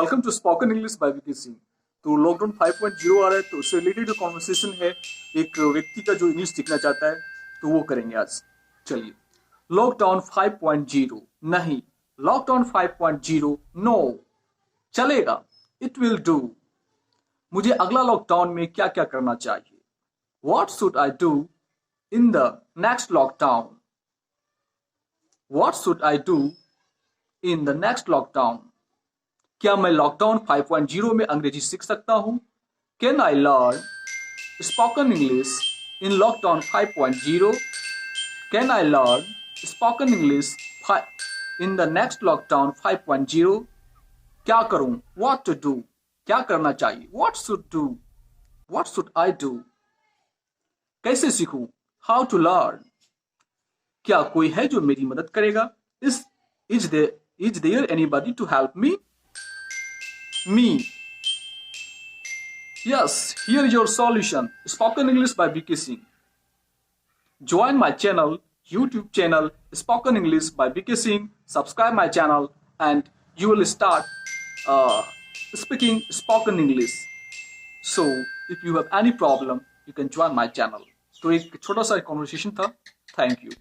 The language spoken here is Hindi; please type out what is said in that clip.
Welcome to spoken English by BK Singh. तो लॉकडाउन 5.0 आ रहा है, तो उससे रिलेटेड जो कॉन्वर्सेशन है एक व्यक्ति का जो इंग्लिश सीखना चाहता है तो वो करेंगे आज। चलिए, लॉकडाउन 5.0 नहीं, लॉकडाउन 5.0 नो, चलेगा, इट विल डू। मुझे अगला लॉकडाउन में क्या क्या करना चाहिए? What should I do in the next lockdown? What should I do in the next lockdown? क्या मैं लॉकडाउन 5.0 में अंग्रेजी सीख सकता हूं? Can I learn spoken English in lockdown 5.0? Can I learn spoken English in the next lockdown 5.0? क्या करूं? व्हाट टू डू, क्या करना चाहिए? What should do, what should I do? कैसे सीखूं? How to learn? क्या कोई है जो मेरी मदद करेगा? Is there anybody to help me? Yes, here is your solution. Spoken English by B.K. Singh. Join my channel, YouTube channel, Spoken English by B.K. Singh. Subscribe my channel and you will start speaking spoken English. So, if you have any problem, you can join my channel. तो एक छोटा सा कॉन्वर्सेशन था. Thank you.